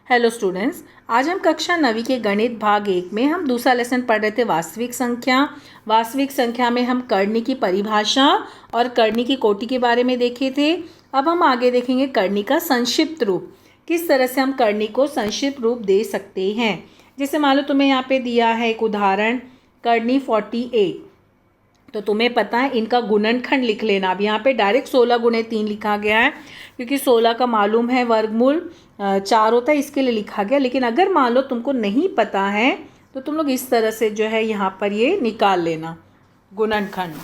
Hello students, आज हम कक्षा 9वीं के गणित भाग 1 में हम दूसरा लेसन पढ़ रहे थे वास्तविक संख्या। वास्तविक संख्या में हम करनी की परिभाषा और करनी की कोटि के बारे में देखे थे। अब हम आगे देखेंगे करनी का संक्षिप्त रूप, किस तरह से हम करनी को संक्षिप्त रूप दे सकते हैं। जैसे मान लो तुम्हें यहाँ पे दिया है एक उदाहरण, करनी 48, तो तुम्हें पता है इनका गुणनखंड लिख लेना। अब यहाँ पे डायरेक्ट 16 गुणे 3 लिखा गया है क्योंकि 16 का मालूम है वर्गमूल 4 होता है, इसके लिए लिखा गया। लेकिन अगर मान लो तुमको नहीं पता है तो तुम लोग इस तरह से जो है यहाँ पर ये निकाल लेना गुणनखंड।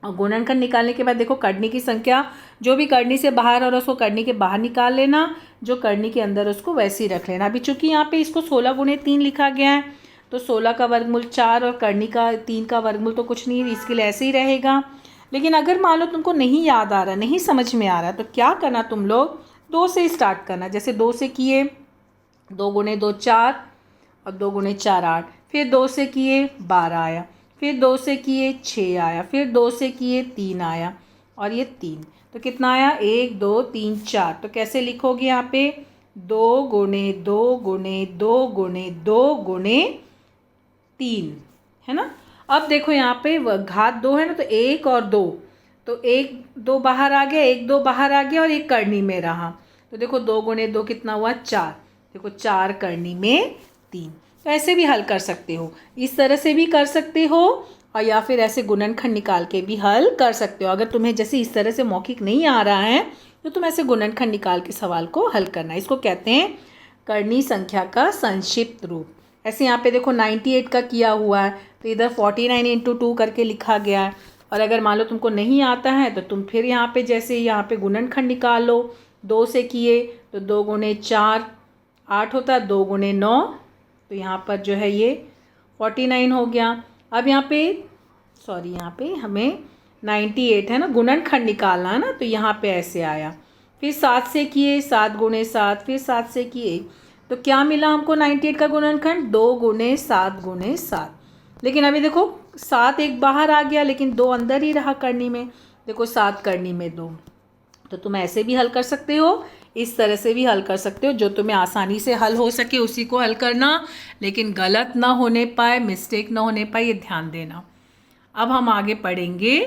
और गुणनखंड निकालने के बाद देखो करनी की संख्या जो भी करनी से बाहर और उसको करनी के बाहर निकाल लेना, जो करनी के अंदर उसको वैसे ही रख लेना। अभी चूंकि यहाँ पे इसको 16 गुणे 3 लिखा गया है तो 16 का वर्गमूल 4 और करनी का 3 का वर्गमूल तो कुछ नहीं है, इसके लिए ऐसे ही रहेगा। लेकिन अगर मान लो तुमको नहीं याद आ रहा, नहीं समझ में आ रहा, तो क्या करना, तुम लोग 2 से स्टार्ट करना। जैसे 2 से किए 2 गुणे 2 4 और 2 गुणे 4 8, फिर 2 से किए 12 आया, फिर 2 से किए 6 आया, फिर 2 से किए 3 आया और ये 3, तो कितना आया 1 2 3 4। तो कैसे लिखोगे यहाँ पे 2 गुणे 2 गुणे 2 गुणे 2 गुणे 3, है ना। अब देखो यहाँ पे घात 2 है ना, तो 1 और 2, तो 1 2 बाहर आ गया, 1 2 बाहर आ गया और 1 करनी में रहा। तो देखो 2 गुणे 2 कितना हुआ 4, देखो 4 करनी में 3। तो ऐसे भी हल कर सकते हो, इस तरह से भी कर सकते हो और या फिर ऐसे गुणनखंड निकाल के भी हल कर सकते हो। अगर तुम्हें जैसे इस तरह से मौखिक नहीं आ रहा है तो तुम ऐसे गुणनखंड निकाल के सवाल को हल करना। इसको कहते हैं करनी संख्या का संक्षिप्त रूप। ऐसे यहाँ पे देखो 98 का किया हुआ है तो इधर 49 इंटू 2 करके लिखा गया है। और अगर मान लो तुमको नहीं आता है तो तुम फिर यहाँ पे जैसे यहाँ पे गुणनखंड निकाल लो। 2 से किए तो 2 गुणे 4 8 होता है, 2 गुणे 9, तो यहाँ पर जो है ये 49 हो गया। अब यहाँ पे यहाँ पे हमें 98 है ना, गुणनखंड निकालना है ना, तो यहाँ पे ऐसे आया। फिर 7 से किए 7 गुणे 7, फिर 7 से किए तो क्या मिला हमको 98 का गुणनखंड 2 गुणे 7 गुणे 7। लेकिन अभी देखो 7 एक बाहर आ गया लेकिन 2 अंदर ही रहा करनी में। देखो 7 करनी में 2, तो तुम ऐसे भी हल कर सकते हो, इस तरह से भी हल कर सकते हो। जो तुम्हें आसानी से हल हो सके उसी को हल करना, लेकिन गलत ना होने पाए, मिस्टेक ना होने पाए, ये ध्यान देना। अब हम आगे पढ़ेंगे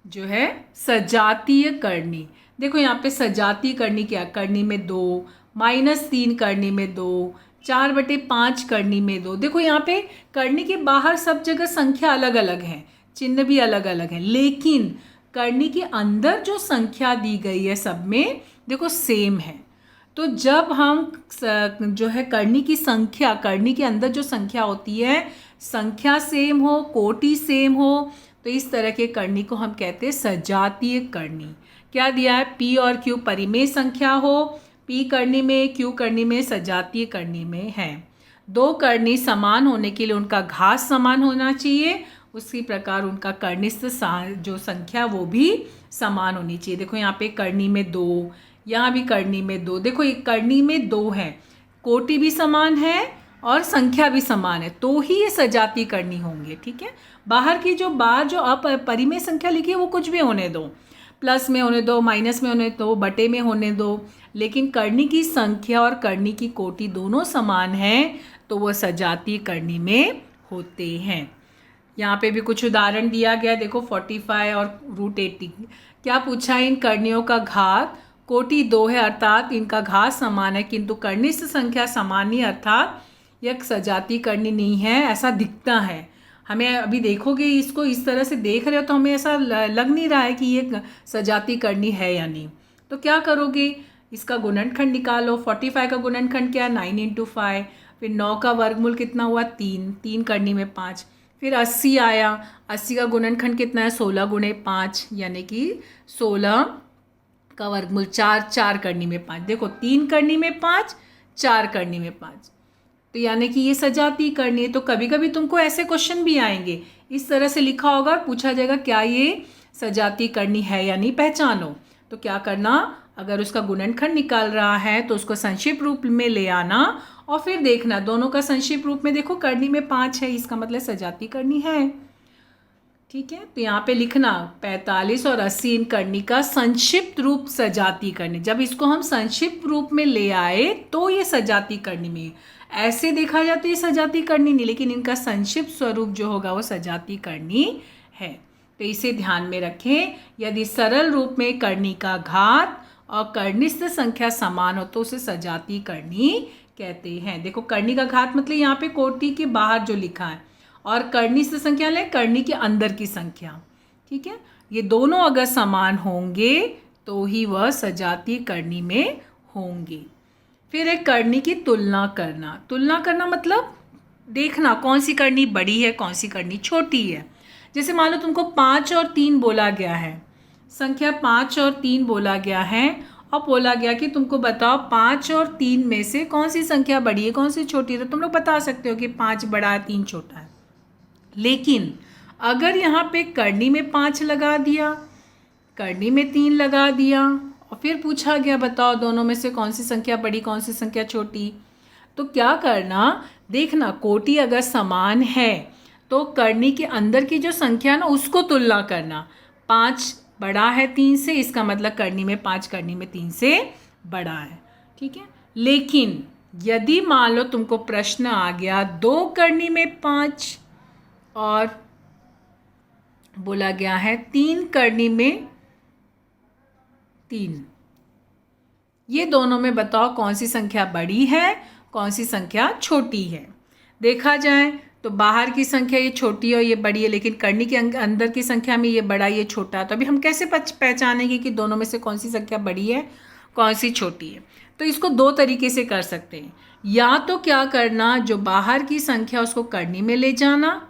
जो है सजातीय करनी। देखो यहाँ पे सजातीय करनी क्या, करनी में 2, -3 करनी में 2, 4/5 करनी में 2। देखो यहाँ पे करनी के बाहर सब जगह संख्या अलग अलग है, चिन्ह भी अलग अलग है, लेकिन करनी के अंदर जो संख्या दी गई है सब में देखो सेम है। तो जब हम जो है करनी की संख्या, करनी के अंदर जो संख्या होती है, संख्या सेम हो, कोटि सेम हो, तो इस तरह के करनी को हम कहते हैं सजातीय करनी। क्या दिया है, P और Q परिमेय संख्या हो, P करनी में Q करनी में सजातीय करनी में है। 2 करनी समान होने के लिए उनका घात समान होना चाहिए, उसी प्रकार उनका कर्निस्थ जो संख्या वो भी समान होनी चाहिए। देखो यहाँ पे करनी में 2, यहाँ भी करनी में 2, देखो ये करनी में 2 है, कोटि भी समान है और संख्या भी समान है, तो ही ये सजातीय करनी होंगे। ठीक है, बाहर की जो अपरिमेय संख्या लिखी है वो कुछ भी होने दो, प्लस में होने दो, माइनस में होने दो, बटे में होने दो, लेकिन करनी की संख्या और करनी की कोटि दोनों समान है तो वह सजातीय करनी में होते हैं। यहाँ पे भी कुछ उदाहरण दिया गया, देखो 45 और √80। क्या पूछा है, इन करनियों का घात कोटि 2 है, अर्थात इनका घात समान है, किंतु कर्निस्थ संख्या समान नहीं, अर्थात यह सजातीय करनी नहीं है, ऐसा दिखता है हमें। अभी देखोगे इसको इस तरह से देख रहे हो तो हमें ऐसा लग नहीं रहा है कि ये सजातीय करनी है या नहीं। तो क्या करोगे, इसका गुणनखंड निकालो। 45 का गुणनखंड क्या है, 9 इंटू 5, फिर 9 का वर्गमूल कितना हुआ 3, 3 करनी में 5, फिर 80 आया, 80 का गुणनखंड कितना है 16 गुणे 5, यानी कि 16 का वर्गमूल 4, 4 करनी में 5। देखो 3 करनी में 5, 4 करनी में 5, तो यानी कि ये सजातीय करनी है। तो कभी कभी तुमको ऐसे क्वेश्चन भी आएंगे, इस तरह से लिखा होगा और पूछा जाएगा क्या ये सजातीय करनी है या नहीं, पहचानो। तो क्या करना, अगर उसका गुणनखंड निकाल रहा है तो उसको संक्षिप्त रूप में ले आना और फिर देखना दोनों का संक्षिप्त रूप में। देखो करनी में 5 है, इसका मतलब सजातीय करनी है। ठीक है, तो यहाँ पे लिखना 45 और 80 इन करनी का संक्षिप्त रूप सजाती करनी। जब इसको हम संक्षिप्त रूप में ले आए तो ये सजाती करनी में, ऐसे देखा जाए तो ये सजाती करनी नहीं, लेकिन इनका संक्षिप्त स्वरूप जो होगा वो सजाती करनी है। तो इसे ध्यान में रखें। यदि सरल रूप में करनी का घात और कर्निस्थ संख्या समान हो तो उसे सजाती करनी कहते हैं। देखो करनी का घात मतलब यहाँ पे कोटि के बाहर जो लिखा है, और कर्निस्थ संख्या ले करनी के अंदर की संख्या। ठीक है, ये दोनों अगर समान होंगे तो ही वह सजाती करनी में होंगे। फिर एक करनी की तुलना करना। तुलना करना मतलब देखना कौन सी करनी बड़ी है कौन सी करनी छोटी है। जैसे मान लो तुमको 5 और 3 बोला गया है, संख्या 5 और 3 बोला गया है, और बोला गया कि तुमको बताओ 5 और 3 में से कौन सी संख्या बड़ी है कौन सी छोटी है। तो तुम लोग बता सकते हो कि 5 बड़ा है 3 छोटा है। लेकिन अगर यहाँ पे करनी में 5 लगा दिया, करनी में 3 लगा दिया, और फिर पूछा गया बताओ दोनों में से कौन सी संख्या बड़ी कौन सी संख्या छोटी, तो क्या करना, देखना कोटि अगर समान है तो करनी के अंदर की जो संख्या ना उसको तुलना करना। 5 बड़ा है 3 से, इसका मतलब करनी में 5 करनी में 3 से बड़ा है। ठीक है, लेकिन यदि मान लो तुमको प्रश्न आ गया 2 करनी में 5 और बोला गया है 3 करनी में 3, ये दोनों में बताओ कौन सी संख्या बड़ी है कौन सी संख्या छोटी है। देखा जाए तो बाहर की संख्या ये छोटी है और ये बड़ी है, लेकिन करनी के अंदर की संख्या में ये बड़ा ये छोटा है। तो अभी हम कैसे पहचानेंगे कि दोनों में से कौन सी संख्या बड़ी है कौन सी छोटी है। तो इसको 2 तरीके से कर सकते हैं। या तो क्या करना, जो बाहर की संख्या उसको करनी में ले जाना,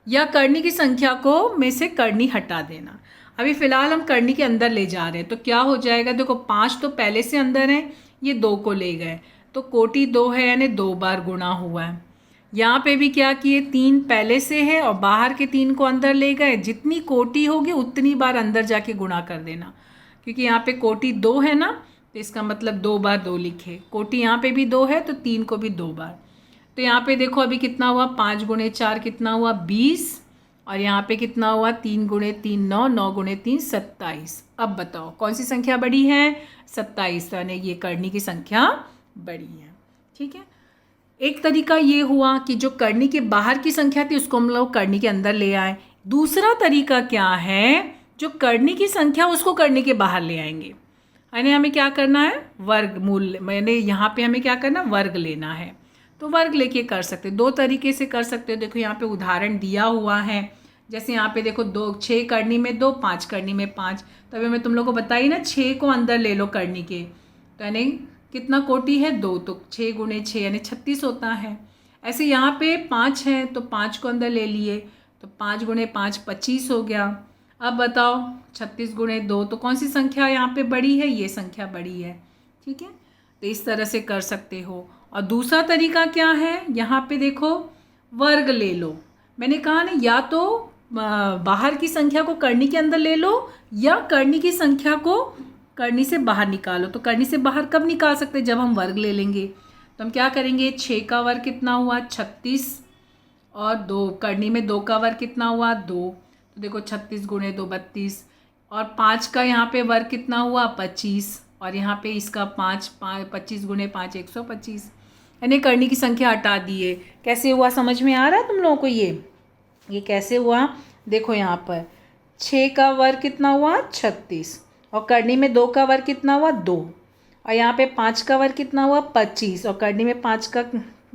या करनी की संख्या को में से करनी हटा देना। अभी फ़िलहाल हम करनी के अंदर ले जा रहे हैं, तो क्या हो जाएगा, देखो 5 तो पहले से अंदर है, ये 2 को ले गए तो कोटि 2 है यानी 2 बार गुणा हुआ है। यहाँ पे भी क्या किए, 3 पहले से है और बाहर के 3 को अंदर ले गए, जितनी कोटि होगी उतनी बार अंदर जाके गुणा कर देना, क्योंकि यहाँ पे कोटि 2 है ना, तो इसका मतलब 2 बार 2 लिखे। कोटि यहाँ पे भी 2 है तो 3 को भी 2 बार। तो यहाँ पे देखो अभी कितना हुआ, 5 गुणे 4 कितना हुआ 20, और यहाँ पे कितना हुआ 3 गुणे 3 9, 9 गुणे 3 27। अब बताओ कौन सी संख्या बड़ी है, 27, यानी ये करनी की संख्या बड़ी है। ठीक है, एक तरीका ये हुआ कि जो करनी के बाहर की संख्या थी उसको हम लोग करनी के अंदर ले आए। दूसरा तरीका क्या है, जो करनी की संख्या उसको करनी के बाहर ले आएंगे, यानी हमें क्या करना है, वर्गमूल, मैंने यहाँ पे हमें क्या करना, वर्ग लेना है। तो वर्ग लेके कर सकते, 2 तरीके से कर सकते हो। देखो यहाँ पे उदाहरण दिया हुआ है, जैसे यहाँ पे देखो 6 करनी में 2, 5 करनी में 5। तो अभी मैं तुम लोग को बताई ना 6 को अंदर ले लो करनी के, तो यानी कितना कोटि है 2, तो 6 गुणे 6 यानी 36 होता है। ऐसे यहाँ पे 5 है तो 5 को अंदर ले लिए, तो 5 गुणे 5 25 हो गया। अब बताओ 36 गुणे 2, तो कौन सी संख्या यहाँ पे बड़ी है, ये संख्या बड़ी है। ठीक है, तो इस तरह से कर सकते हो। और दूसरा तरीका क्या है, यहाँ पे देखो वर्ग ले लो। मैंने कहा ना, या तो बाहर की संख्या को करनी के अंदर ले लो, या करनी की संख्या को करनी से बाहर निकालो। तो करनी से बाहर कब निकाल सकते, जब हम वर्ग ले लेंगे। तो हम क्या करेंगे, 6 का वर्ग कितना हुआ 36, और 2 करनी में 2 का वर्ग कितना हुआ 2, तो देखो 36 गुणे 2 32, और 5 का यहाँ पे वर्ग कितना हुआ 25, और यहाँ पे इसका 25 गुणे 5 125, यानी करनी की संख्या हटा दिए। कैसे हुआ समझ में आ रहा है तुम लोगों को, ये कैसे हुआ, देखो यहाँ पर 6 का वर्ग कितना हुआ 36, और करनी में 2 का वर्ग कितना हुआ 2, और यहाँ पे 5 का वर्ग कितना हुआ 25, और करनी में 5 का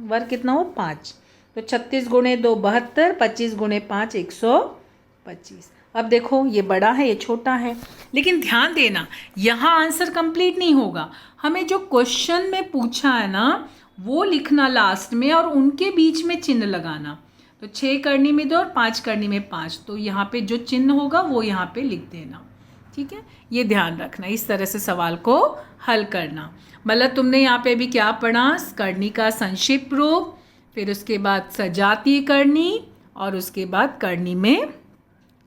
वर्ग कितना हुआ 5, तो 36 गुणे 2 72, 25 गुणे 5 125। अब देखो ये बड़ा है ये छोटा है, लेकिन ध्यान देना यहाँ आंसर कंप्लीट नहीं होगा। हमें जो क्वेश्चन में पूछा है ना वो लिखना लास्ट में, और उनके बीच में चिन्ह लगाना। तो 6 करनी में 2 और 5 करनी में 5, तो यहाँ पे जो चिन्ह होगा वो यहाँ पे लिख देना। ठीक है, ये ध्यान रखना, इस तरह से सवाल को हल करना। मतलब तुमने यहाँ पे भी क्या पढ़ा, करनी का संक्षिप्त रूप, फिर उसके बाद सजातीय करनी, और उसके बाद करनी में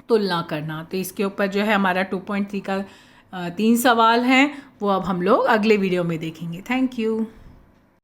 तुलना करना। तो इसके ऊपर जो है हमारा 2.3 का 3 सवाल हैं, वो अब हम लोग अगले वीडियो में देखेंगे। Thank you.